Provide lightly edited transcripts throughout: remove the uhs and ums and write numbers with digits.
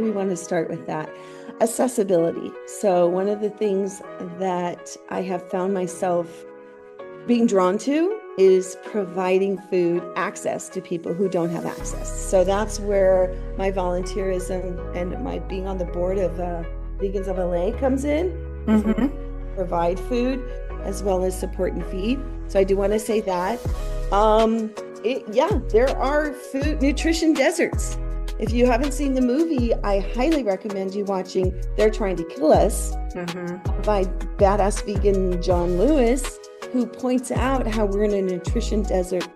We want to start with that. Accessibility. So one of the things that I have found myself being drawn to is providing food access to people who don't have access. So that's where my volunteerism and my being on the board of Vigils of LA comes in. Provide food as well as support and feed. So I do want to say that. There are food nutrition deserts. If you haven't seen the movie, I highly recommend you watching They're Trying to Kill Us by badass vegan John Lewis, who points out how we're in a nutrition desert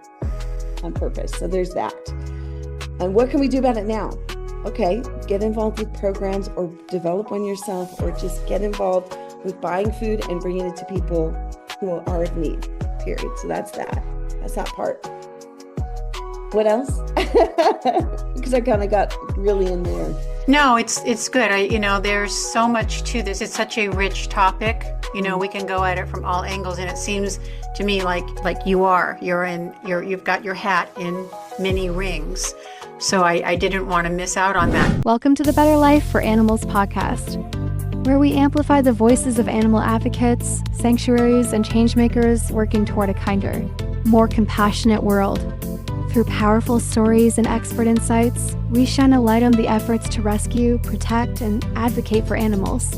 on purpose. So there's that. And what can we do about it now? Okay, get involved with programs or develop one yourself, or just get involved with buying food and bringing it to people who are in need, period. So that's that. That's that part. What else? Because I kind of got really in there. No, it's good. There's so much to this. It's such a rich topic. We can go at it from all angles, and it seems to me like you've got your hat in many rings. So I didn't want to miss out on that. Welcome to the Better Life for Animals podcast, where we amplify the voices of animal advocates, sanctuaries, and changemakers working toward a kinder, more compassionate world. Through powerful stories and expert insights, we shine a light on the efforts to rescue, protect, and advocate for animals.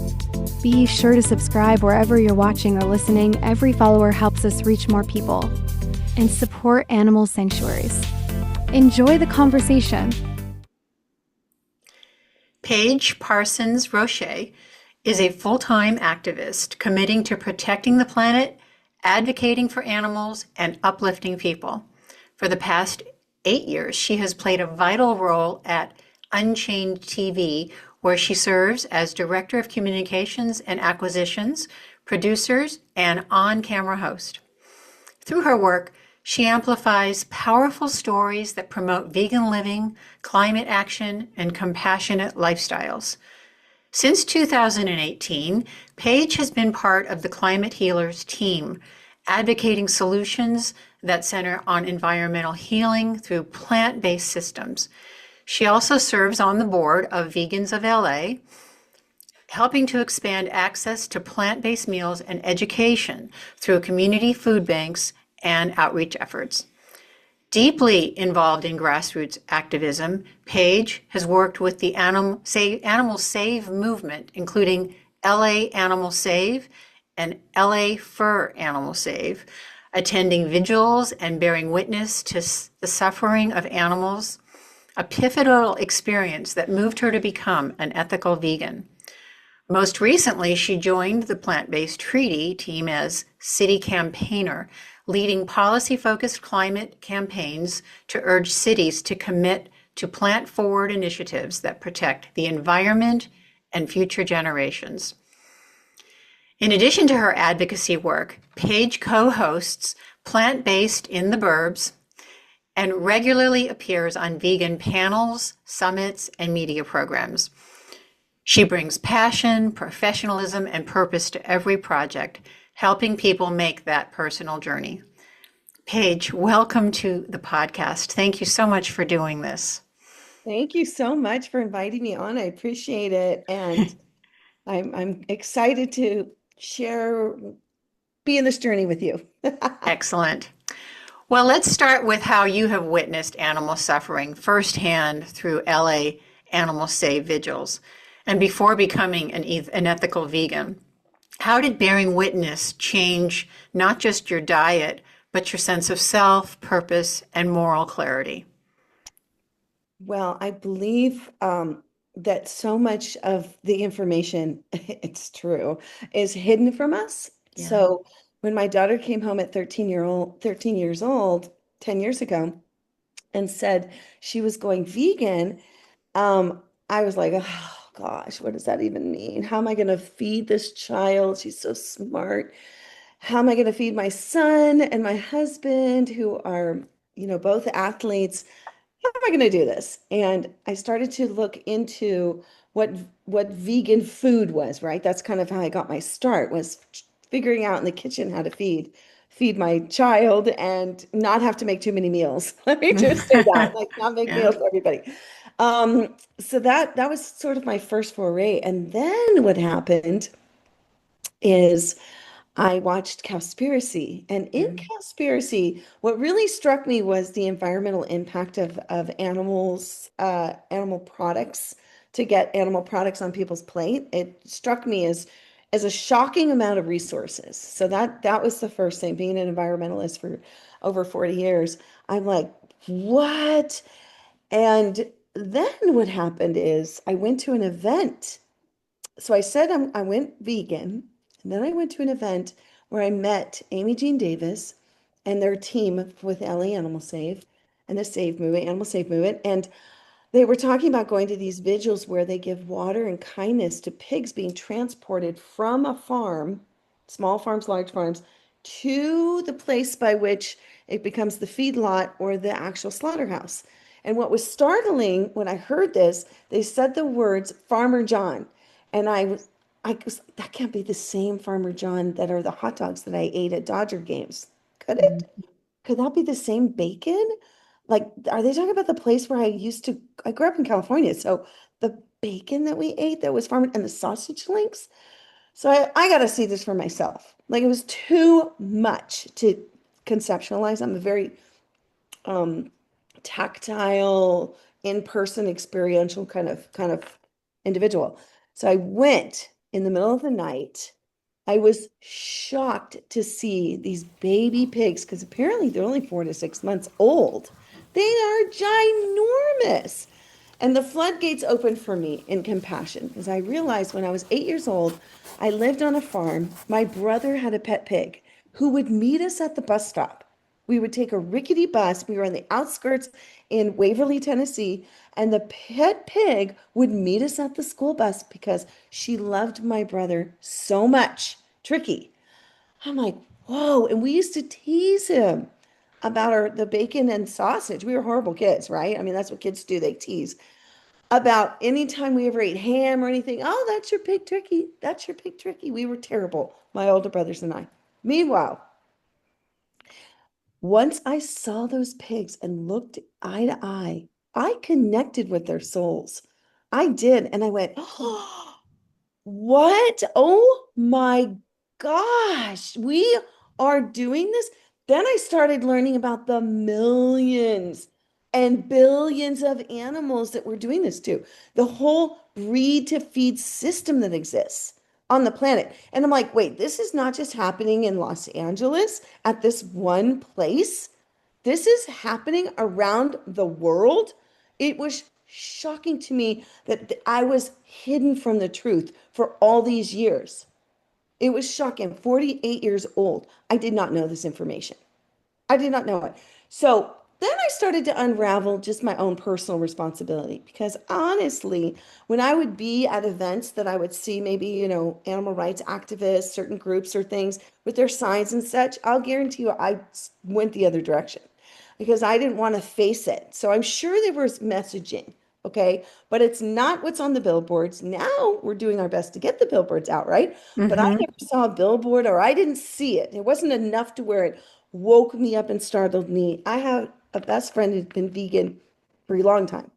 Be sure to subscribe wherever you're watching or listening. Every follower helps us reach more people. And support animal sanctuaries. Enjoy the conversation. Paige Parsons Roache is a full-time activist committing to protecting the planet, advocating for animals, and uplifting people. For the past 8 years, she has played a vital role at Unchained TV, where she serves as Director of Communications and Acquisitions, Producers, and on-camera host. Through her work, she amplifies powerful stories that promote vegan living, climate action, and compassionate lifestyles. Since 2018, Paige has been part of the Climate Healers team, advocating solutions that center on environmental healing through plant-based systems. She also serves on the board of Vigils of LA, helping to expand access to plant-based meals and education through community food banks and outreach efforts. Deeply involved in grassroots activism, Paige has worked with the Animal Save movement, including LA Animal Save and LA Fur Animal Save, attending vigils and bearing witness to the suffering of animals, a pivotal experience that moved her to become an ethical vegan. Most recently, she joined the plant-based treaty team as city campaigner, leading policy-focused climate campaigns to urge cities to commit to plant-forward initiatives that protect the environment and future generations. In addition to her advocacy work, Paige co-hosts Plant-Based in the Burbs and regularly appears on vegan panels, summits, and media programs. She brings passion, professionalism, and purpose to every project, helping people make that personal journey. Paige, welcome to the podcast. Thank you so much for doing this. Thank you so much for inviting me on. I appreciate it. And I'm excited to be in this journey with you. Excellent. Well, let's start with how you have witnessed animal suffering firsthand through LA Animal Save Vigils. And before becoming an ethical vegan, how did bearing witness change not just your diet, but your sense of self, purpose, and moral clarity? Well, I believe that so much of the information, it's true, is hidden from us. Yeah. So when my daughter came home at 13 years old, 10 years ago, and said she was going vegan, I was like, oh gosh, what does that even mean? How am I going to feed this child? She's so smart. How am I going to feed my son and my husband, who are, both athletes? How am I going to do this? And I started to look into what vegan food was, right? That's kind of how I got my start, was figuring out in the kitchen how to feed my child and not have to make too many meals. Let me just say that, like not make meals for everybody. So that was sort of my first foray. And then what happened is I watched Cowspiracy. And in Mm. Cowspiracy, what really struck me was the environmental impact of animals, animal products, to get animal products on people's plate. It struck me as a shocking amount of resources. So that was the first thing, being an environmentalist for over 40 years. I'm like, what? And then what happened is I went to an event. So I said I went vegan, and then I went to an event where I met Amy Jean Davis and their team with LA Animal Save and the Save Movement, Animal Save Movement. And they were talking about going to these vigils where they give water and kindness to pigs being transported from a farm, small farms, large farms, to the place by which it becomes the feedlot or the actual slaughterhouse. And what was startling when I heard this, they said the words Farmer John. And I was, that can't be the same Farmer John that are the hot dogs that I ate at Dodger games. Could it? Could that be the same bacon? Like, are they talking about the place where I grew up in California. So the bacon that we ate that was farmed and the sausage links. So I got to see this for myself. Like, it was too much to conceptualize. I'm a very um, tactile, in-person, experiential kind of individual. So I went in the middle of the night. I was shocked to see these baby pigs because apparently they're only 4 to 6 months old. They are ginormous. And the floodgates opened for me in compassion because I realized when I was 8 years old, I lived on a farm. My brother had a pet pig who would meet us at the bus stop. We would take a rickety bus. We were on the outskirts in Waverly, Tennessee, and the pet pig would meet us at the school bus because she loved my brother so much. Tricky. I'm like, whoa. And we used to tease him about the bacon and sausage. We were horrible kids, right? I mean, that's what kids do. They tease about anytime we ever ate ham or anything. Oh, that's your pig turkey. That's your pig turkey. We were terrible, my older brothers and I. Meanwhile, once I saw those pigs and looked eye to eye, I connected with their souls. I did. And I went, oh, what? Oh my gosh, we are doing this. Then I started learning about the millions and billions of animals that we're doing this to, the whole breed to feed system that exists on the planet. And I'm like, wait, this is not just happening in Los Angeles at this one place. This is happening around the world. It was shocking to me that I was hidden from the truth for all these years. It was shocking. 48 years old. I did not know this information. I did not know it. So then I started to unravel just my own personal responsibility because honestly, when I would be at events that I would see maybe, animal rights activists, certain groups or things with their signs and such, I'll guarantee you I went the other direction because I didn't want to face it. So I'm sure there was messaging, okay? But it's not what's on the billboards. Now we're doing our best to get the billboards out, right? But I Mm-hmm. never saw a billboard or I didn't see it. It wasn't enough to where it woke me up and startled me. I have a best friend who's been vegan for a long time,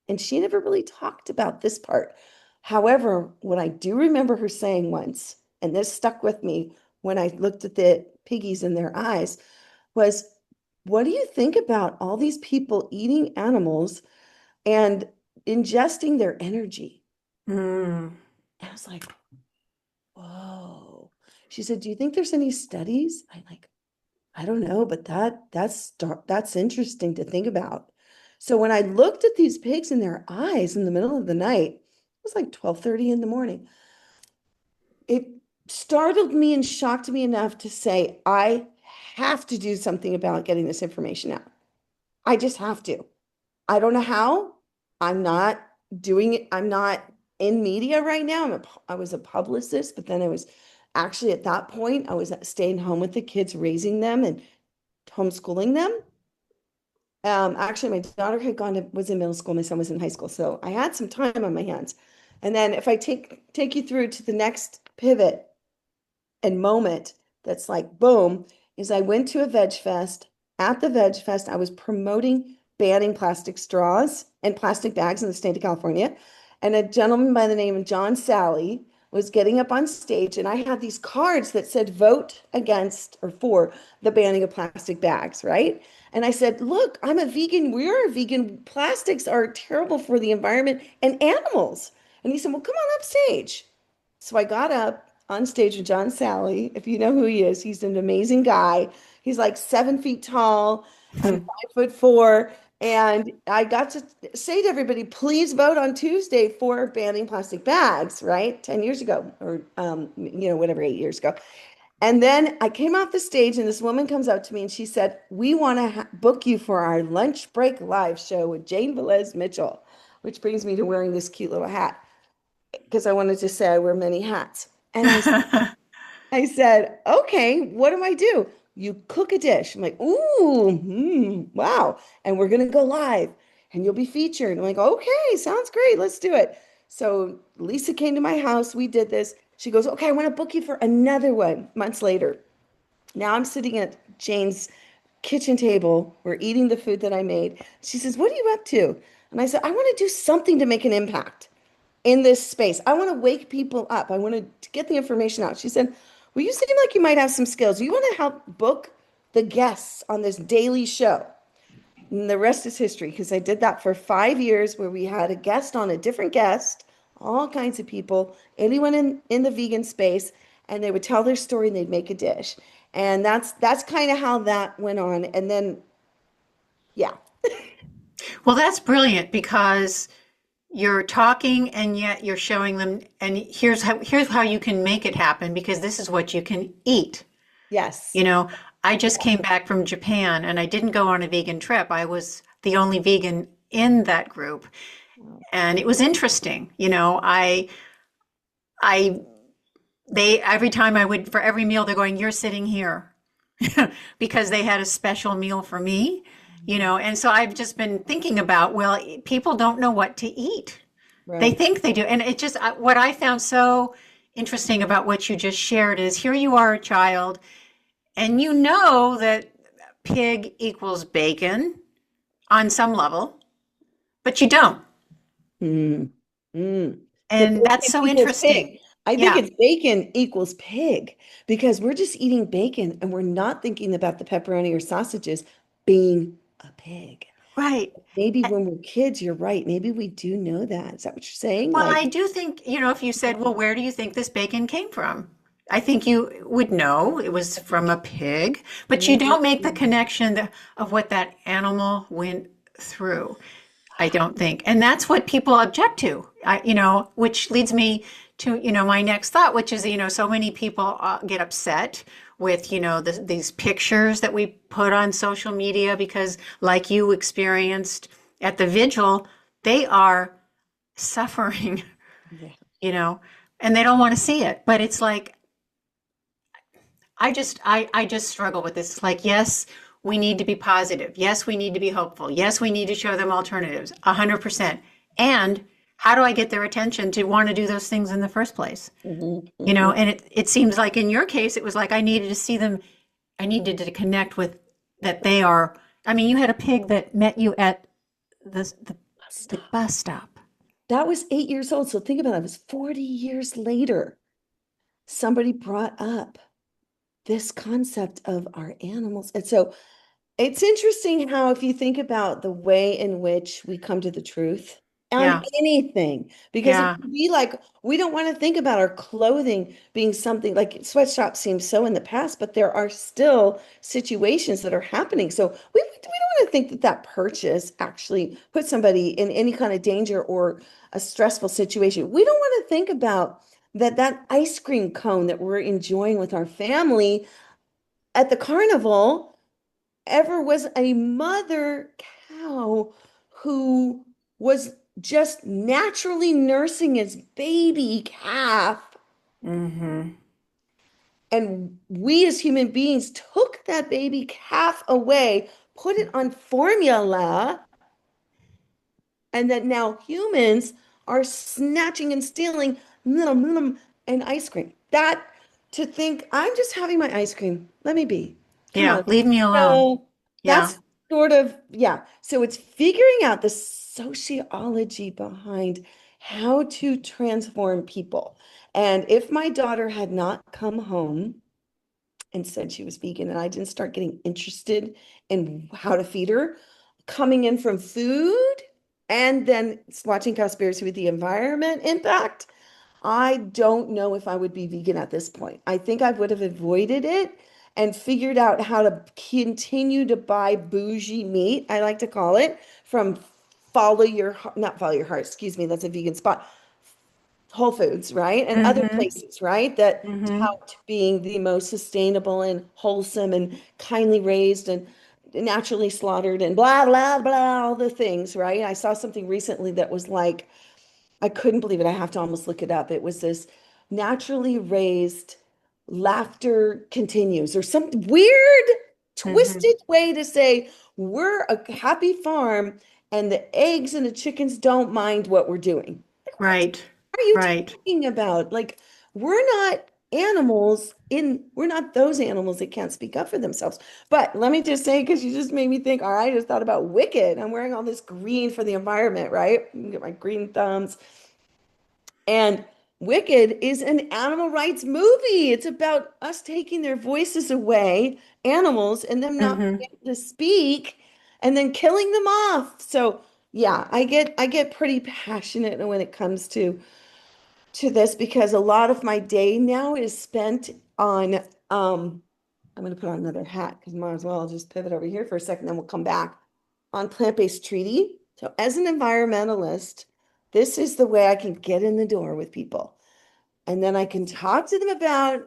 and she never really talked about this part. However, what I do remember her saying once, and this stuck with me when I looked at the piggies in their eyes, was, what do you think about all these people eating animals and ingesting their energy? Mm. And I was like, whoa. She said, do you think there's any studies? I don't know, but that's interesting to think about. So when I looked at these pigs in their eyes in the middle of the night, it was like 12:30 in the morning. It startled me and shocked me enough to say, I have to do something about getting this information out. I just have to. I don't know how. I'm not doing it. I'm not in media right now. I was a publicist, but then I was actually at that point, I was staying home with the kids, raising them and homeschooling them. Actually, my daughter was in middle school, my son was in high school, so I had some time on my hands. And then if I take you through to the next pivot and moment that's like boom, is I went to a veg fest. At the veg fest, I was promoting banning plastic straws and plastic bags in the state of California. And a gentleman by the name of John Sally was getting up on stage, and I had these cards that said vote against or for the banning of plastic bags, right? And I said, look, I'm a vegan. We are a vegan. Plastics are terrible for the environment and animals. And he said, well, come on up stage. So I got up on stage with John Sally. If you know who he is, he's an amazing guy. He's like 7 feet tall. I'm 5'4". And I got to say to everybody, please vote on Tuesday for banning plastic bags, right? 10 years ago, or, whatever, 8 years ago. And then I came off the stage and this woman comes up to me and she said, we want to book you for our lunch break live show with Jane Valez-Mitchell, which brings me to wearing this cute little hat because I wanted to say I wear many hats. And I said, okay, what do I do? You cook a dish. I'm like, ooh, wow. And we're going to go live and you'll be featured. I'm like, okay, sounds great. Let's do it. So Lisa came to my house. We did this. She goes, okay, I want to book you for another one months later. Now I'm sitting at Jane's kitchen table. We're eating the food that I made. She says, what are you up to? And I said, I want to do something to make an impact in this space. I want to wake people up. I want to get the information out. She said, well, you seem like you might have some skills. You want to help book the guests on this daily show. And the rest is history because I did that for 5 years where we had a guest on a different guest, all kinds of people, anyone in the vegan space, and they would tell their story and they'd make a dish. And that's kind of how that went on. And then, yeah. Well, that's brilliant because you're talking and yet you're showing them, and here's how you can make it happen because this is what you can eat. Yes. I just came back from Japan and I didn't go on a vegan trip. I was the only vegan in that group. And it was interesting. They every time for every meal they're going, you're sitting here because they had a special meal for me. And so I've just been thinking about, well, people don't know what to eat. Right. They think they do. And it just, what I found so interesting about what you just shared is here you are a child and you know that pig equals bacon on some level, but you don't. Mm. Mm. And that's so interesting. Pig. I think it's bacon equals pig because we're just eating bacon and we're not thinking about the pepperoni or sausages being a pig. Right. Maybe when we're kids, you're right. Maybe we do know that. Is that what you're saying? Well, I do think, if you said, well, where do you think this bacon came from? I think you would know it was from a pig, but you don't make the connection of what that animal went through. I don't think. And that's what people object to, which leads me to, my next thought, which is, so many people get upset with, these pictures that we put on social media because like you experienced at the vigil, they are suffering, and they don't want to see it. But it's like, I just struggle with this. It's like, yes, we need to be positive. Yes, we need to be hopeful. Yes, we need to show them alternatives, 100%. And how do I get their attention to want to do those things in the first place? Mm-hmm. And it seems like in your case, it was like I needed to see them. I needed to connect with that they are. I mean, you had a pig that met you at the bus stop. That was 8 years old. So think about it. It was 40 years later. Somebody brought up this concept of our animals. And so it's interesting how if you think about the way in which we come to the truth on anything, because it can be like, we don't want to think about our clothing being something like sweatshops seem so in the past, but there are still situations that are happening. So we don't want to think that purchase actually put somebody in any kind of danger or a stressful situation. We don't want to think about that ice cream cone that we're enjoying with our family at the carnival ever was a mother cow who was just naturally nursing its baby calf. Mm-hmm. And we as human beings took that baby calf away, put it on formula, and that now humans are snatching and stealing and ice cream. That to think, I'm just having my ice cream. Let me be. Come on. Leave me alone. So that's sort of, yeah. So it's figuring out the sociology behind how to transform people. And if my daughter had not come home and said she was vegan and I didn't start getting interested in how to feed her, coming in from food and then watching Conspiracy with the Environment Impact, I don't know if I would be vegan at this point. I think I would have avoided it and figured out how to continue to buy bougie meat, I like to call it, from not Follow Your Heart, excuse me, that's a vegan spot, Whole Foods, right? And other Mm-hmm. places, right? That Mm-hmm. tout being the most sustainable and wholesome and kindly raised and naturally slaughtered and blah, blah, blah, all the things, right? I saw something recently that was like, I couldn't believe it. I have to almost look it up. It was this naturally raised laughter continues or some weird Mm-hmm. twisted way to say we're a happy farm and the eggs and the chickens don't mind what we're doing. Like, what Right. are you Right. talking about? Like, we're not we're not those animals that can't speak up for themselves. But let me just say, because you just made me think, all right, I just thought about Wicked. I'm wearing all this green for the environment, right? Get my green thumbs. And Wicked is an animal rights movie. It's about us taking their voices away, animals, and them not Mm-hmm. being able to speak and then killing them off. So yeah, I get pretty passionate when it comes to this because a lot of my day now is spent on I'm gonna put on another hat because might as well just pivot over here for a second, then we'll come back on plant-based treaty. So as an environmentalist, this is the way I can get in the door with people. And then I can talk to them about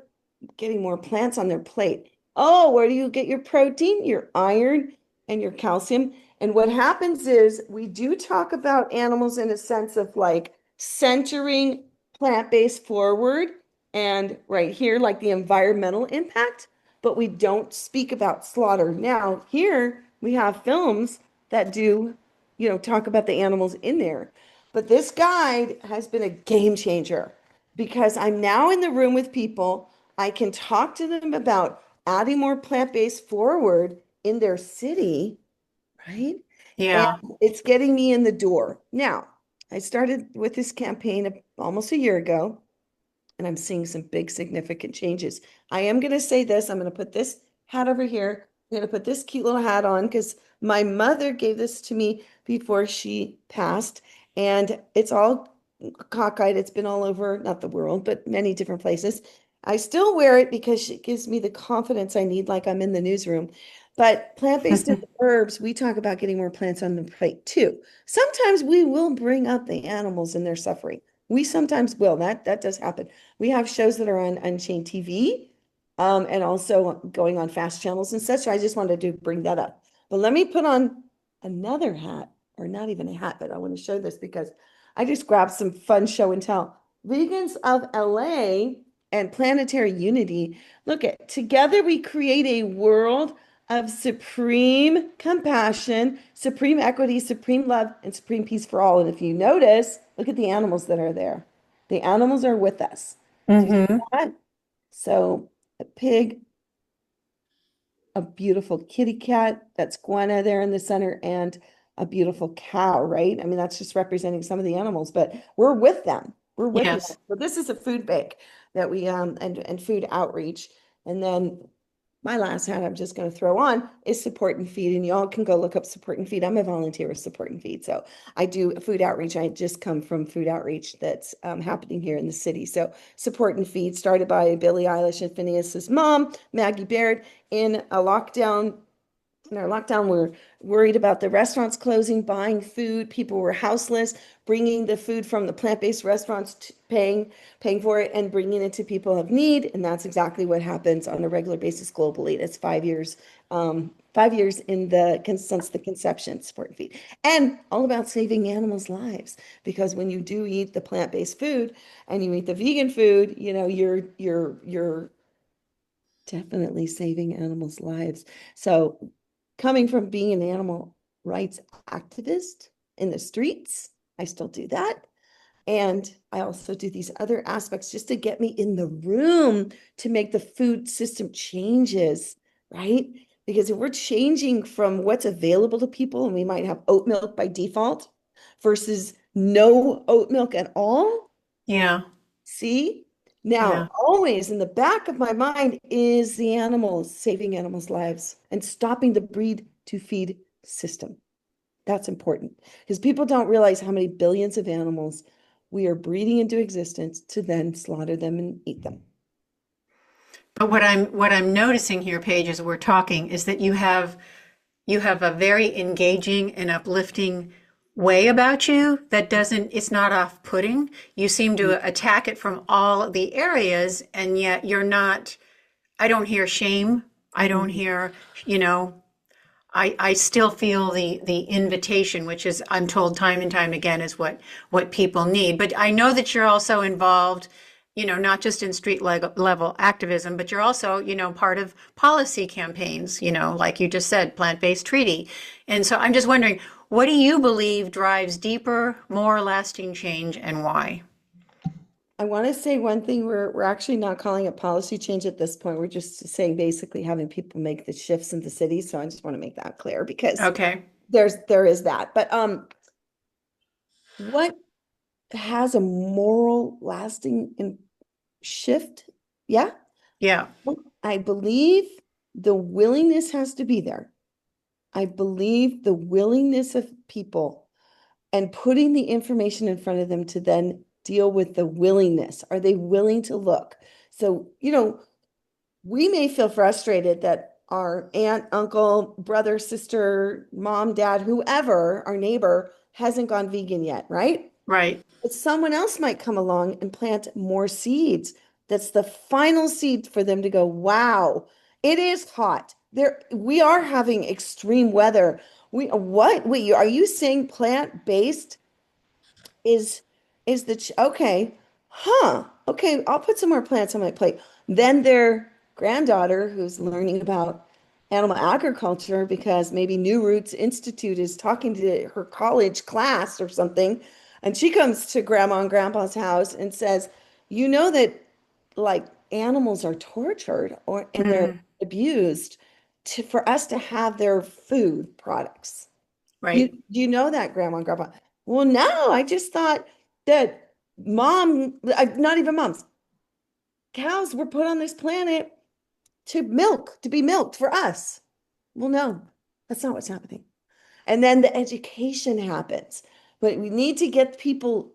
getting more plants on their plate. Oh, where do you get your protein, your iron, and your calcium? And what happens is we do talk about animals in a sense of like centering plant-based forward and right here, like the environmental impact, but we don't speak about slaughter. Now, here we have films that do, talk about the animals in there. But this guide has been a game changer because I'm now in the room with people. I can talk to them about adding more plant-based forward in their city, right? And Yeah. it's getting me in the door. Now, I started with this campaign almost a year ago, and I'm seeing some big significant changes. I am going to say this, I'm going to put this hat over here. I'm going to put this cute little hat on because my mother gave this to me before she passed, and it's all cockeyed. It's been all over, not the world, but many different places. I still wear it because it gives me the confidence I need, like I'm in the newsroom. But plant-based in the herbs, we talk about getting more plants on the plate too. Sometimes we will bring up the animals and their suffering. We sometimes will. That does happen. We have shows that are on Unchained TV, and also going on fast channels and such. So I just wanted to bring that up. But let me put on another hat, or not even a hat, but I want to show this because I just grabbed some fun show and tell. Vegans of LA and Planetary Unity. Look at together we create a world of supreme compassion, supreme equity, supreme love, and supreme peace for all. And if you notice, look at the animals that are there. The animals are with us. Do you see Mm-hmm. that? So a pig, a beautiful kitty cat, that's Gwenna there in the center, and a beautiful cow, right? I mean, that's just representing some of the animals, but we're with them. We're with them. Yes. So this is a food bank that we and food outreach. And then my last hat I'm just going to throw on is Support and Feed. And y'all can go look up Support and Feed. I'm a volunteer with Support and Feed. So I do food outreach. I just come from food outreach that's happening here in the city. So Support and Feed started by Billie Eilish and Phineas's mom, Maggie Baird, in a lockdown. In our lockdown, we're worried about the restaurants closing, buying food. People were houseless, bringing the food from the plant-based restaurants, paying for it, and bringing it to people of need. And that's exactly what happens on a regular basis globally. It's 5 years in since the conception, Support and Feed, and all about saving animals' lives. Because when you do eat the plant-based food and you eat the vegan food, you're definitely saving animals' lives. So coming from being an animal rights activist in the streets, I still do that. And I also do these other aspects just to get me in the room to make the food system changes, right? Because if we're changing from what's available to people, and we might have oat milk by default versus no oat milk at all, Yeah. see? Yeah. Now, always in the back of my mind is the animals, saving animals' lives and stopping the breed to feed system. That's important because people don't realize how many billions of animals we are breeding into existence to then slaughter them and eat them. But what I'm noticing here, Paige, as we're talking, is that you have a very engaging and uplifting way about you that doesn't, it's not off-putting. You seem to attack it from all the areas, and yet you're not, I don't hear shame. I don't hear, you know, I still feel the invitation, which is, I'm told time and time again, is what people need. But I know that you're also involved, you know, not just in street level activism, but you're also, you know, part of policy campaigns, you know, like you just said, plant-based treaty. And so I'm just wondering, what do you believe drives deeper, more lasting change, and why? I want to say one thing, we're actually not calling it policy change at this point. We're just saying basically having people make the shifts in the city. So I just want to make that clear because Okay. there is that. But what has a moral lasting shift? Yeah. Yeah. I believe the willingness has to be there. I believe the willingness of people and putting the information in front of them to then deal with the willingness. Are they willing to look? So, you know, we may feel frustrated that our aunt, uncle, brother, sister, mom, dad, whoever, our neighbor hasn't gone vegan yet, right? Right. But someone else might come along and plant more seeds. That's the final seed for them to go, wow, it is hot. We are having extreme weather. Wait, are you saying plant-based is okay? Huh. Okay, I'll put some more plants on my plate. Then their granddaughter, who's learning about animal agriculture because maybe New Roots Institute is talking to her college class or something, and she comes to grandma and grandpa's house and says, "You know that like animals are tortured and they're Mm, abused for us to have their food products." right. Do you know that, grandma and grandpa? Well, no, I just thought that not even moms, cows were put on this planet to be milked for us. Well, no, that's not what's happening. And then the education happens. But we need to get people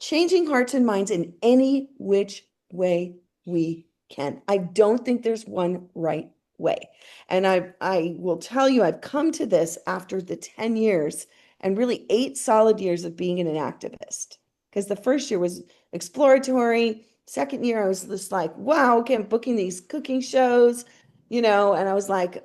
changing hearts and minds in any which way we can. I don't think there's one right way. And I will tell you, I've come to this after the 10 years and really 8 solid years of being an activist. Because the first year was exploratory. Second year, I was just like, wow, okay, I'm booking these cooking shows, you know, and I was like,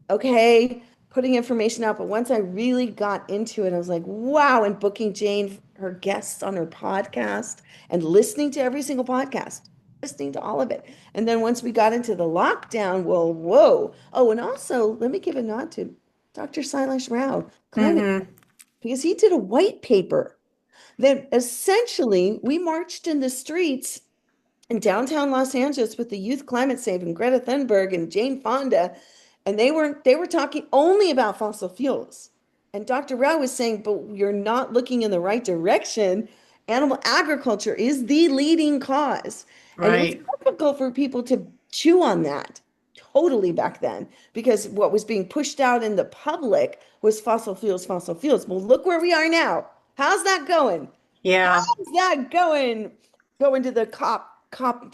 okay, putting information out. But once I really got into it, I was like, wow, and booking Jane, her guests on her podcast and listening to every single podcast, listening to all of it. And then once we got into the lockdown, well, whoa. Oh, and also let me give a nod to Dr. Silas Rao, climate, Hmm. because he did a white paper that essentially we marched in the streets in downtown Los Angeles with the Youth Climate Save and Greta Thunberg and Jane Fonda, and they were talking only about fossil fuels. And Dr. Rao was saying, but you're not looking in the right direction. Animal agriculture is the leading cause. And it was Right. difficult for people to chew on that totally back then because what was being pushed out in the public was fossil fuels, fossil fuels. Well, look where we are now. How's that going? Yeah. How's that going? Going to the COP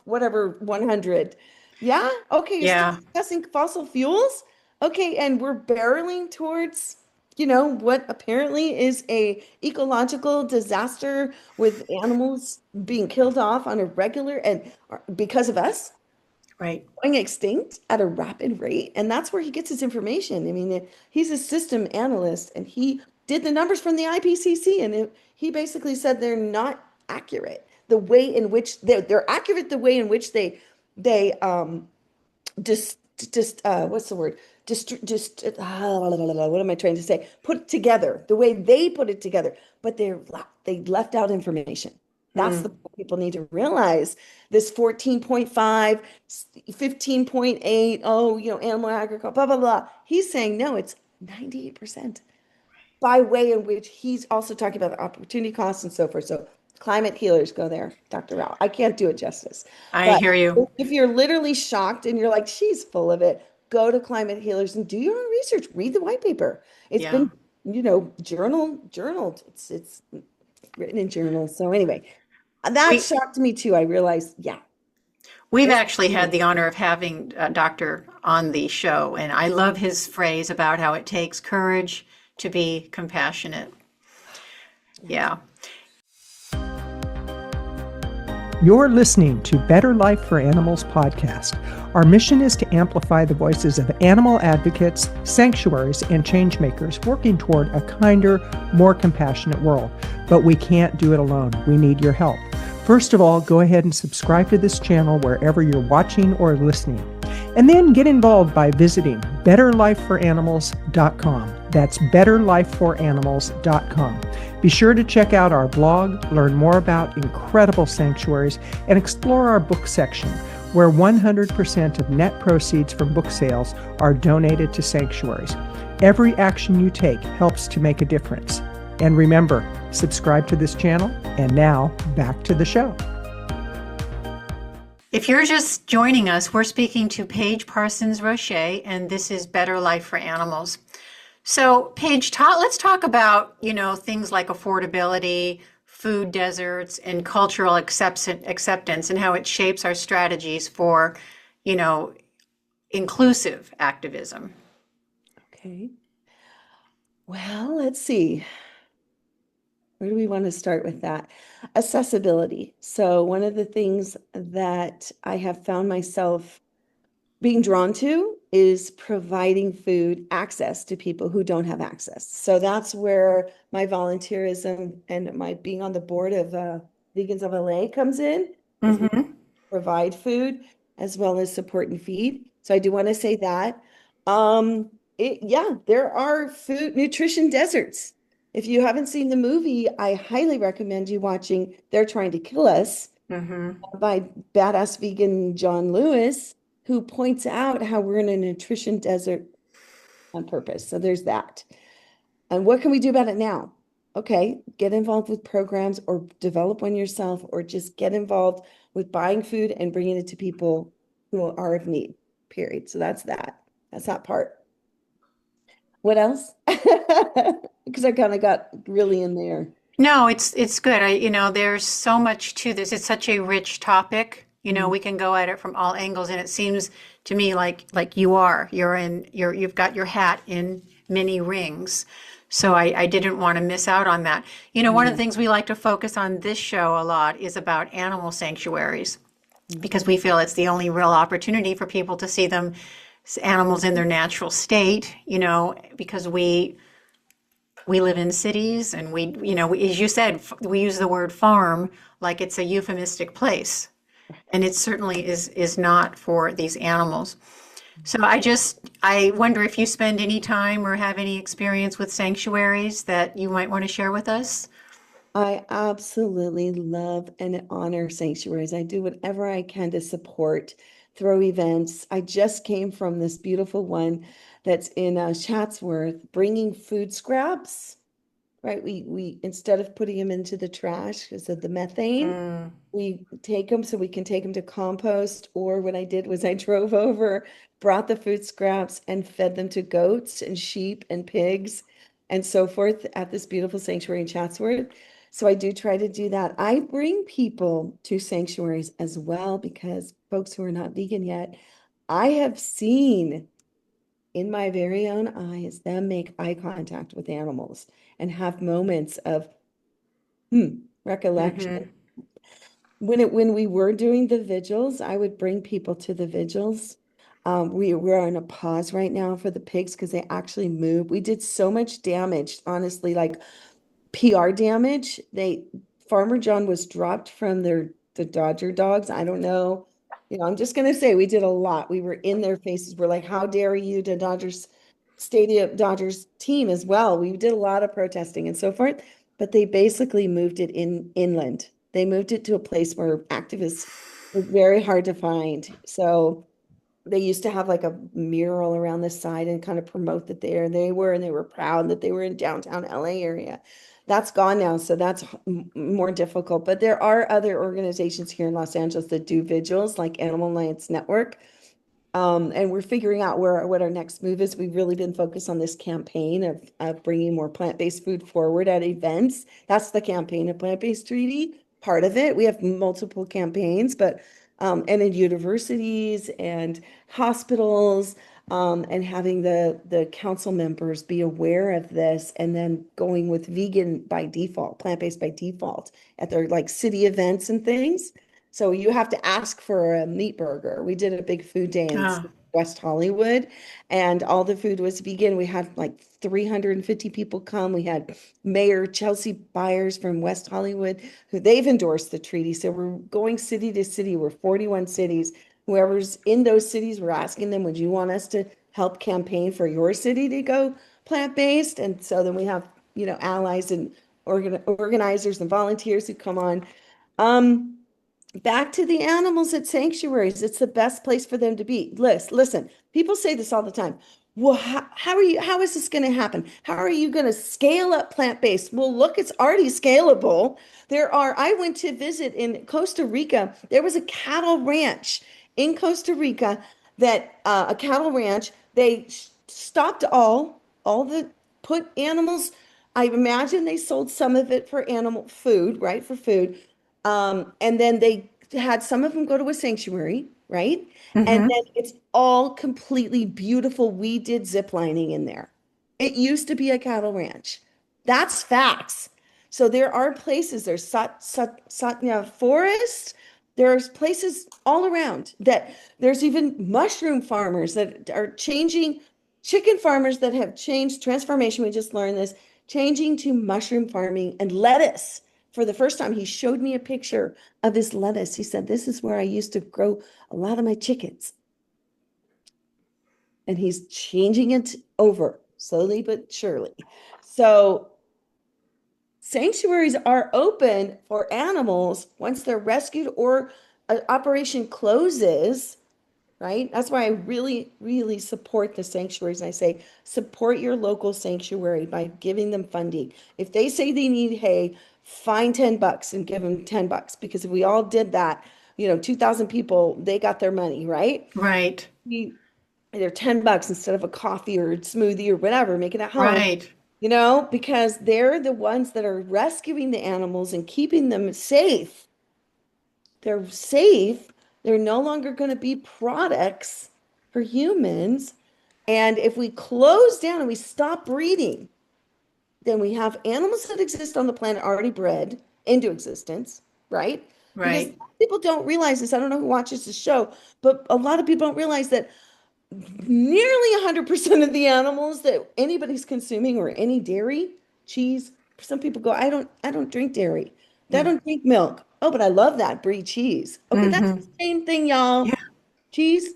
whatever 100. Yeah. Okay. You're still Yeah. discussing fossil fuels. Okay. And we're barreling towards, you know, what apparently is a ecological disaster with animals being killed off on a regular and because of us Right. going extinct at a rapid rate. And that's where he gets his information. I mean, he's a system analyst and he did the numbers from the IPCC and he basically said they're not accurate. The way in which they're accurate, the way in which they just what's the word? Just what am I trying to say? Put together the way they put it together, but they left out information. That's the point people need to realize. This 14.5, 15.8, animal agriculture, blah, blah, blah. He's saying, no, it's 98% by way in which he's also talking about the opportunity costs and so forth. So climate healers, go there, Dr. Rao. I can't do it justice. I But hear you. if you're literally shocked and you're like, she's full of it, go to climate healers and do your own research. Read the white paper. It's Yeah. been, journaled. It's written in journals. So anyway, that We, shocked me too. I realized, yeah, we've there's actually had the honor of having a doctor on the show, and I love his phrase about how it takes courage to be compassionate. Yeah. You're listening to Better Life for Animals podcast. Our mission is to amplify the voices of animal advocates, sanctuaries, and changemakers working toward a kinder, more compassionate world. But we can't do it alone. We need your help. First of all, go ahead and subscribe to this channel wherever you're watching or listening. And then get involved by visiting betterlifeforanimals.com. That's betterlifeforanimals.com. Be sure to check out our blog, learn more about incredible sanctuaries, and explore our book section, where 100% of net proceeds from book sales are donated to sanctuaries. Every action you take helps to make a difference. And remember, subscribe to this channel. And now, back to the show. If you're just joining us, we're speaking to Paige Parsons Roache, and this is Better Life for Animals. So, Paige, let's talk about, things like affordability, food deserts, and cultural acceptance, and how it shapes our strategies for, inclusive activism. okay. Well, let's see. Where do we want to start with that? Accessibility. So one of the things that I have found myself being drawn to is providing food access to people who don't have access. So that's where my volunteerism and my being on the board of Vegans of LA comes in. Mm-hmm. Provide food as well as support and feed. So I do want to say that. There are food nutrition deserts. If you haven't seen the movie, I highly recommend you watching They're Trying to Kill Us by badass vegan John Lewis, who points out how we're in a nutrition desert on purpose. So there's that. And what can we do about it now? Okay, get involved with programs or develop one yourself, or just get involved with buying food and bringing it to people who are of need, period. So that's that. That's that part. What else? Because I kind of got really in there. No, it's good. There's so much to this. It's such a rich topic. We can go at it from all angles, and it seems to me like you've got your hat in many rings. So I didn't want to miss out on that. One of the things we like to focus on this show a lot is about animal sanctuaries, because we feel it's the only real opportunity for people to see them, animals in their natural state, because we live in cities, and we, as you said, we use the word farm like it's a euphemistic place. And it certainly is not for these animals. So I wonder if you spend any time or have any experience with sanctuaries that you might want to share with us. I absolutely love and honor sanctuaries. I do whatever I can to support, throw events. I just came from this beautiful one that's in Chatsworth, bringing food scraps, right? We instead of putting them into the trash because of the methane, we take them so we can take them to compost. Or what I did was I drove over, brought the food scraps and fed them to goats and sheep and pigs and so forth at this beautiful sanctuary in Chatsworth. So I do try to do that. I bring people to sanctuaries as well, because folks who are not vegan yet, I have seen in my very own eyes them make eye contact with animals and have moments of recollection. When we were doing the vigils, I would bring people to the vigils. We're on a pause right now for the pigs because they actually move. We did so much damage, honestly, like PR damage. Farmer John was dropped from the Dodger dogs. I don't know. I'm just gonna say we did a lot. We were in their faces. We're like, how dare you, the Dodgers Dodgers team as well. We did a lot of protesting and so forth, but they basically moved it inland. They moved it to a place where activists were very hard to find. So they used to have like a mural around the side and kind of promote that they were, and they were proud that they were in downtown LA area. That's gone now, so that's more difficult. But there are other organizations here in Los Angeles that do vigils, like Animal Alliance Network. And we're figuring out what our next move is. We've really been focused on this campaign of bringing more plant-based food forward at events. That's the campaign of Plant-Based Treaty, part of it. We have multiple campaigns, but and in universities and hospitals, and having the council members be aware of this, and then going with vegan by default, plant-based by default at their like city events and things. So you have to ask for a meat burger. We did a big food day in West Hollywood, and all the food was vegan. We had like 350 people come. We had Mayor Chelsea Byers from West Hollywood, who they've endorsed the treaty. So we're going city to city. We're 41 cities. Whoever's in those cities, we're asking them, would you want us to help campaign for your city to go plant-based? And so then we have, allies and organizers and volunteers who come on. Back to the animals at sanctuaries. It's the best place for them to be. Listen, people say this all the time. Well, how is this going to happen? How are you going to scale up plant-based? Well, look, it's already scalable. I went to visit in Costa Rica. There was a cattle ranch in Costa Rica a cattle ranch. They stopped put animals. I imagine they sold some of it for animal food, right? For food. And then they had some of them go to a sanctuary, right? And then it's all completely beautiful. We did zip lining in there. It used to be a cattle ranch. That's facts. So there are places, there's Satya Forest. There's places all around that there's even mushroom farmers that are changing, chicken farmers that have changed transformation. We just learned this, changing to mushroom farming and lettuce. For the first time, he showed me a picture of his lettuce. He said, this is where I used to grow a lot of my chickens. And he's changing it over slowly but surely. So sanctuaries are open for animals once they're rescued or an operation closes, right? That's why I really, really support the sanctuaries. And I say, support your local sanctuary by giving them funding. If they say they need hay, find $10 and give them $10, because if we all did that, 2,000 people, they got their money, right? Right. They're $10 instead of a coffee or a smoothie or whatever, make it at home. Right. Because they're the ones that are rescuing the animals and keeping them safe. They're safe. They're no longer going to be products for humans. And if we close down and we stop breeding, then we have animals that exist on the planet already bred into existence, right? Right. Because people don't realize this. I don't know who watches the show, but a lot of people don't realize that nearly 100% of the animals that anybody's consuming, or any dairy, cheese, some people go, I don't drink dairy. I don't drink milk. Oh, but I love that brie cheese. Okay, that's the same thing, y'all. Yeah. Cheese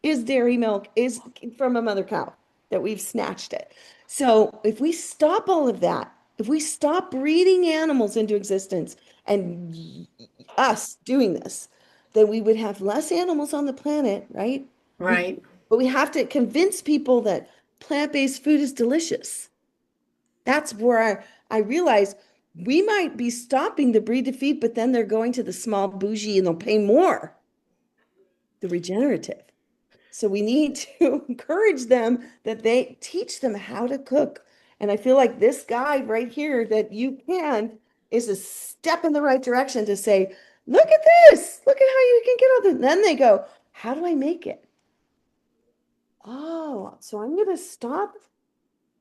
is dairy, milk is from a mother cow that we've snatched it. So if we stop all of that, if we stop breeding animals into existence and us doing this, then we would have less animals on the planet, right? Right. But we have to convince people that plant-based food is delicious. That's where I realize we might be stopping the breed to feed, but then they're going to the small bougie and they'll pay more, the regenerative. So we need to encourage them, that they teach them how to cook. And I feel like this guide right here that you can is a step in the right direction to say, look at this, look at how you can get all this. And then they go, how do I make it? Oh, so I'm going to stop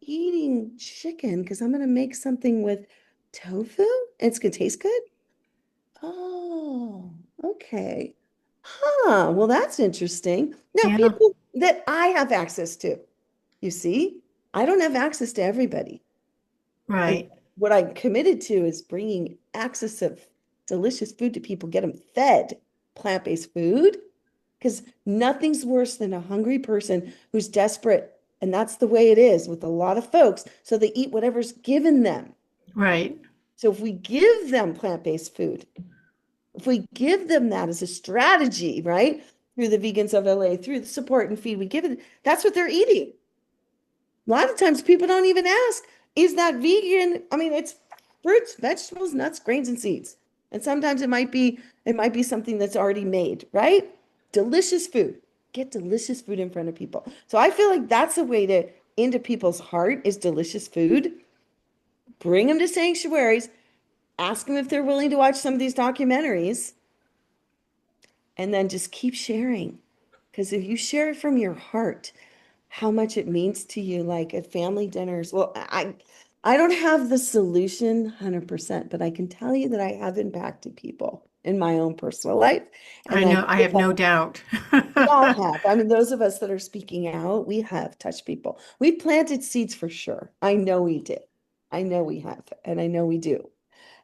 eating chicken because I'm going to make something with tofu and it's going to taste good. Oh, okay. Huh. Well, that's interesting. Now, people that I have access to, you see, I don't have access to everybody. Right. And what I'm committed to is bringing access of delicious food to people, get them fed plant-based food, because nothing's worse than a hungry person who's desperate. And that's the way it is with a lot of folks. So they eat whatever's given them. Right. So if we give them plant-based food, if we give them that as a strategy, right? Through the Vegans of LA, through the support and feed, we give it, that's what they're eating. A lot of times people don't even ask, is that vegan? I mean, it's fruits, vegetables, nuts, grains, and seeds. And sometimes it might be something that's already made, right? Delicious food. Get delicious food in front of people. So I feel like that's a way to into people's heart is delicious food. Bring them to sanctuaries, ask them if they're willing to watch some of these documentaries, and then just keep sharing. Because if you share it from your heart, how much it means to you, like at family dinners. Well, I don't have the solution 100%, but I can tell you that I have impacted people in my own personal life. I And know, I have no doubt. we all have. I mean, those of us that are speaking out, we have touched people. We planted seeds for sure. I know we did. I know we have, and I know we do.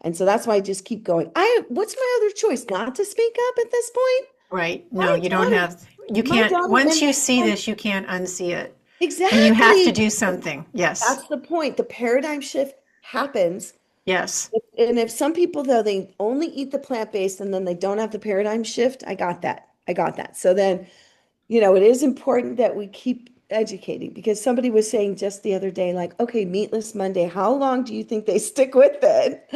And so that's why I just keep going. What's my other choice? Not to speak up at this point? Right. No, you don't have, you can't, once you see this, you can't unsee it. Exactly. And you have to do something. Yes. That's the point. The paradigm shift happens. Yes. And if some people, though, they only eat the plant-based and then they don't have the paradigm shift, I got that. I got that. So then, it is important that we keep educating, because somebody was saying just the other day, like, okay, meatless Monday, how long do you think they stick with it?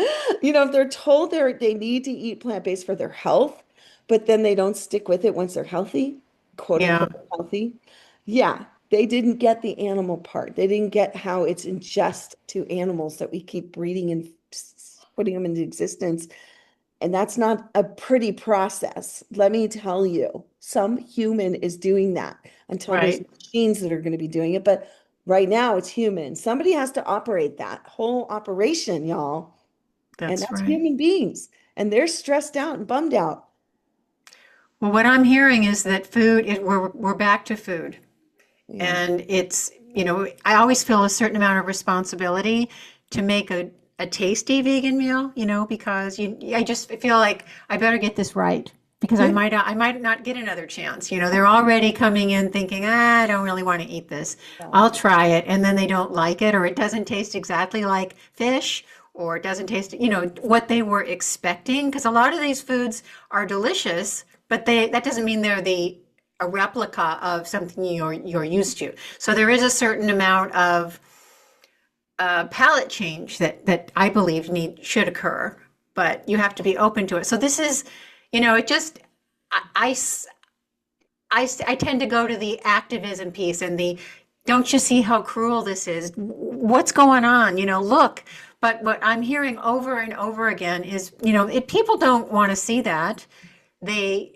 If they're told they need to eat plant-based for their health, but then they don't stick with it once they're healthy, quote unquote healthy. Yeah, they didn't get the animal part. They didn't get how it's unjust to animals that we keep breeding and putting them into existence. And that's not a pretty process. Let me tell you, some human is doing that until there's machines that are going to be doing it. But right now it's human. Somebody has to operate that whole operation, y'all. And that's human beings. And they're stressed out and bummed out. Well, what I'm hearing is that we're back to food. And it's, I always feel a certain amount of responsibility to make a tasty vegan meal, because I just feel like I better get this right, because I might not get another chance. They're already coming in thinking, I don't really want to eat this. I'll try it. And then they don't like it, or it doesn't taste exactly like fish, or it doesn't taste, what they were expecting. Because a lot of these foods are delicious, but that doesn't mean they're a replica of something you're used to. So there is a certain amount of palate change that I believe should occur, but you have to be open to it. So this is, it just, I tend to go to the activism piece and don't you see how cruel this is? What's going on? Look. But what I'm hearing over and over again is, if people don't want to see that, they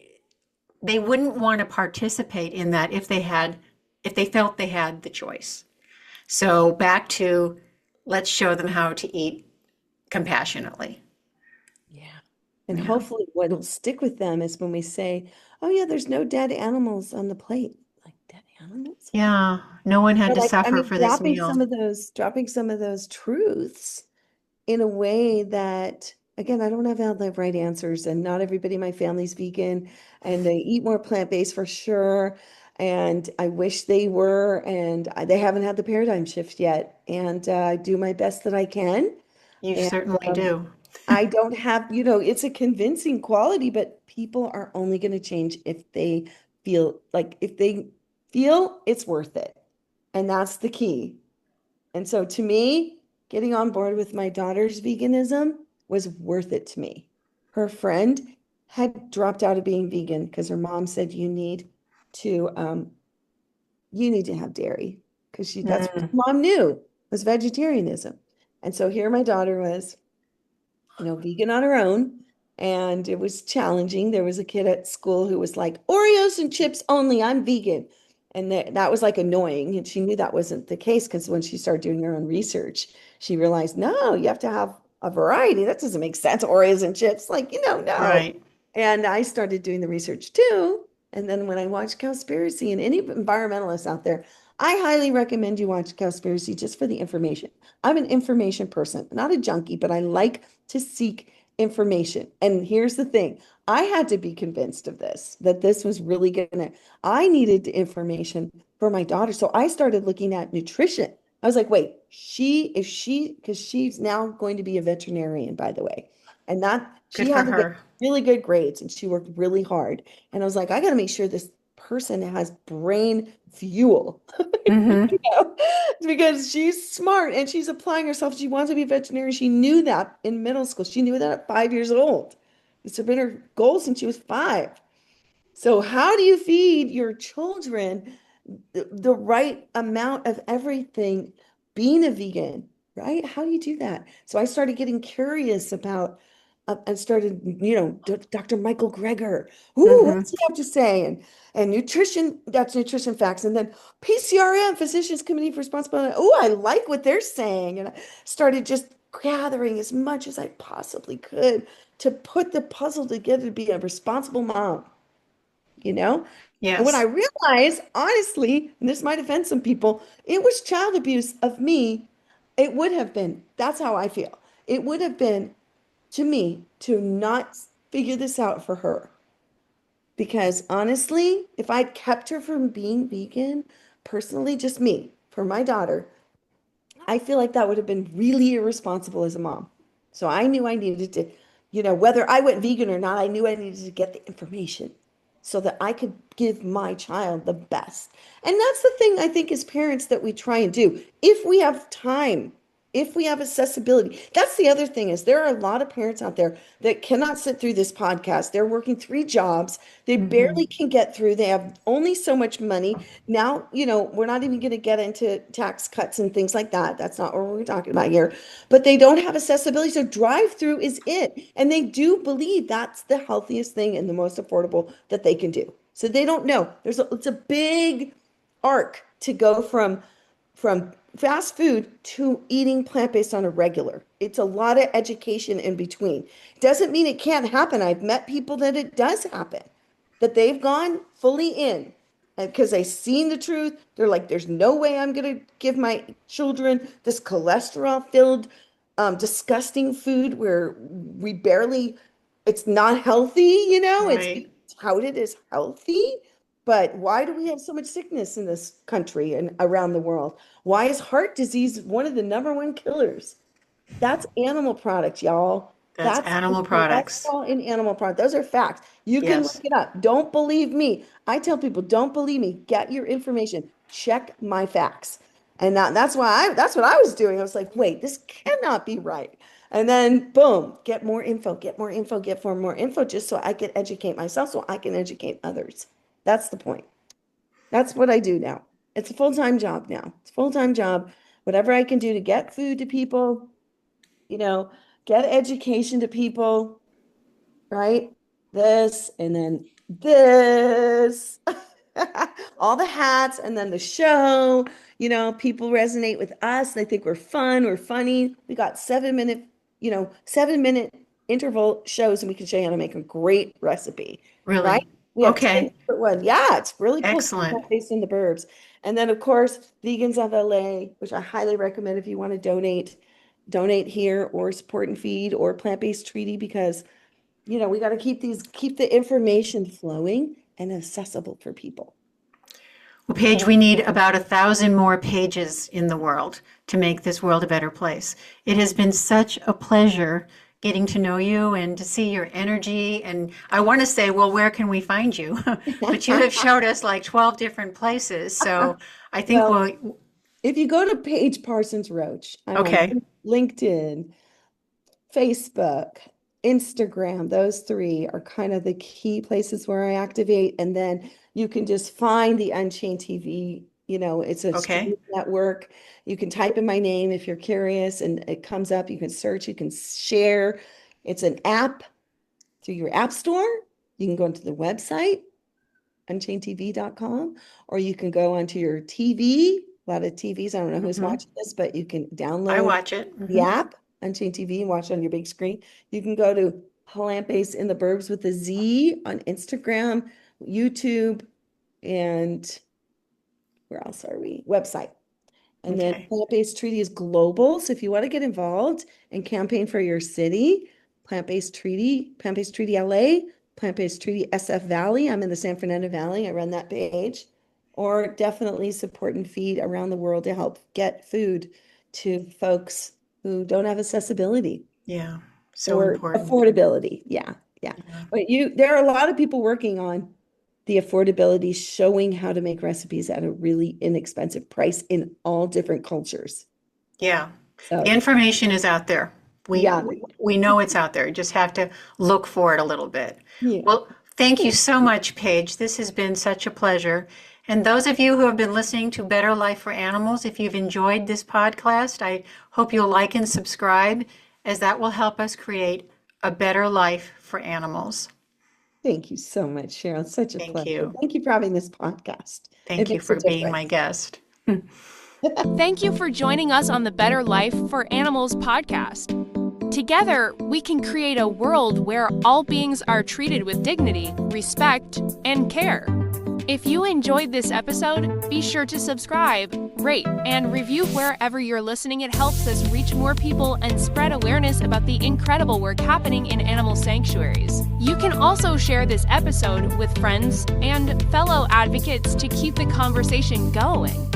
wouldn't want to participate in that if they felt they had the choice. So back to, let's show them how to eat compassionately. Yeah. And hopefully what'll stick with them is when we say, oh yeah, there's no dead animals on the plate. Like, dead animals? Yeah. No one had to suffer for this meal. Dropping some of those truths in a way that, again, I don't have all the right answers, and not everybody in my family's vegan, and they eat more plant-based for sure. And I wish they were, and they haven't had the paradigm shift yet. And I do my best that I can. You certainly do. I don't have, it's a convincing quality, but people are only going to change if they feel it's worth it. And that's the key. And so to me, getting on board with my daughter's veganism was worth it to me. Her friend had dropped out of being vegan because her mom said, you need to have dairy, because that's what mom knew was vegetarianism. And so here my daughter was, vegan on her own, and it was challenging. There was a kid at school who was like, Oreos and chips only, I'm vegan. And that was like annoying. And she knew that wasn't the case, because when she started doing her own research, she realized, no, you have to have a variety. That doesn't make sense. Oreos and chips, no. Right. And I started doing the research too. And then when I watched Cowspiracy, and any environmentalists out there, I highly recommend you watch Cowspiracy just for the information. I'm an information person, not a junkie, but I like to seek information. And here's the thing. I had to be convinced of this, that this was really I needed the information for my daughter. So I started looking at nutrition. I was like, wait, because she's now going to be a veterinarian, by the way. And Good She for had to get her. really good grades and she worked really hard. And I was like, I got to make sure this person has brain fuel. Hmm. Because she's smart and she's applying herself. She wants to be a veterinarian. She knew that in middle school. She knew that at 5 years old. It's been her goal since she was 5. So how do you feed your children the right amount of everything being a vegan, right? How do you do that? So I started getting curious about and started, Dr. Michael Greger. Ooh, Hmm. what's he have to say? And nutrition, that's nutrition facts. And then PCRM, Physicians Committee for Responsibility. Oh, I like what they're saying. And I started just gathering as much as I possibly could to put the puzzle together to be a responsible mom, you know? And when I Yes. realized, honestly, and this might offend some people, it was child abuse of me. It would have been, that's how I feel. It would have been to me to not figure this out for her. Because honestly, if I'd kept her from being vegan, personally, just me, for my daughter, I feel like that would have been really irresponsible as a mom. So I knew I needed to, whether I went vegan or not, I knew I needed to get the information so that I could give my child the best. And that's the thing I think as parents that we try and do. If we have time, if we have accessibility, that's the other thing is there are a lot of parents out there that cannot sit through this podcast. They're working 3 jobs. They Hmm. barely can get through. They have only so much money. Now, we're not even going to get into tax cuts and things like that. That's not what we're talking about here. But they don't have accessibility. So drive-through is it. And they do believe that's the healthiest thing and the most affordable that they can do. So they don't know. It's a big arc to go from fast food to eating plant-based on a regular. It's a lot of education in between. Doesn't mean it can't happen. I've met people that it does happen, that they've gone fully in because they've seen the truth. They're like, there's no way I'm going to give my children this cholesterol-filled, disgusting food where we barely, it's not healthy, it's being Right. touted as healthy. But why do we have so much sickness in this country and around the world? Why is heart disease one of the number one killers? That's animal products, y'all. That's That's the animal products. cholesterol in animal products. Those are facts. You can look Yes. it up. Don't believe me. I tell people, don't believe me. Get your information. Check my facts. And that's what I was doing. I was like, wait, this cannot be right. And then boom, get more info, get more info, get more info, just so I can educate myself, so I can educate others. That's the point. That's what I do now. It's a full-time job now. It's a full-time job. Whatever I can do to get food to people, you know, get education to people, right? This and then this, all the hats, and then the show. People resonate with us. They think we're fun, we're funny. We got 7-minute, 7-minute interval shows, and we can show you how to make a great recipe, right? Really? We have 10 Okay. different ones. Yeah, it's really cool. Excellent. Based in the Burbs. And then, of course, Vegans of LA, which I highly recommend if you want to donate here or support and feed or plant-based treaty because we got to keep the information flowing and accessible for people. Well, Paige, we need about 1,000 more pages in the world to make this world a better place. It has been such a pleasure getting to know you and to see your energy. And I want to say, well, where can we find you? But you have showed us like 12 different places. So I think Well, we'll, if you go to Paige Parsons Roache, I'm on okay. LinkedIn, Facebook, Instagram. Those 3 are kind of the key places where I activate. And then you can just find the Unchained TV. It's a Okay. streaming network. You can type in my name if you're curious and it comes up. You can search, you can share. It's an app through your app store. You can go into the website, unchainedtv.com, or you can go onto your TV. A lot of TVs, I don't know who's Hmm. watching this, but you can I download watch it. the Hmm. app, Unchained TV, and watch it on your big screen. You can go to Plant-Based in the Burbs with a Z on Instagram, YouTube, and where else are we? Website. And then Okay. Plant-Based Treaty is global. So if you want to get involved and campaign for your city, Plant-Based Treaty LA, Plant-Based Treaty SF Valley. I'm in the San Fernando Valley. I run that page. Or definitely support and feed around the world to help get food to folks who don't have accessibility. Yeah. So important. Affordability. Yeah. But there are a lot of people working on the affordability, showing how to make recipes at a really inexpensive price in all different cultures. Yeah. So, the information is out there. We know it's out there. You just have to look for it a little bit. Yeah. Well, thank you so much, Paige. This has been such a pleasure. And those of you who have been listening to Better Life for Animals, if you've enjoyed this podcast, I hope you'll like and subscribe, as that will help us create a better life for animals. Thank you so much, Cheryl. It's such a pleasure. Thank you for having this podcast. Thank you for being my guest. Thank you for joining us on the Better Life for Animals podcast. Together, we can create a world where all beings are treated with dignity, respect, and care. If you enjoyed this episode, be sure to subscribe, rate, and review wherever you're listening. It helps us reach more people and spread awareness about the incredible work happening in animal sanctuaries. You can also share this episode with friends and fellow advocates to keep the conversation going.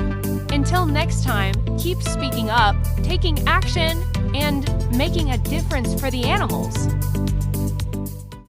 Until next time, keep speaking up, taking action, and making a difference for the animals.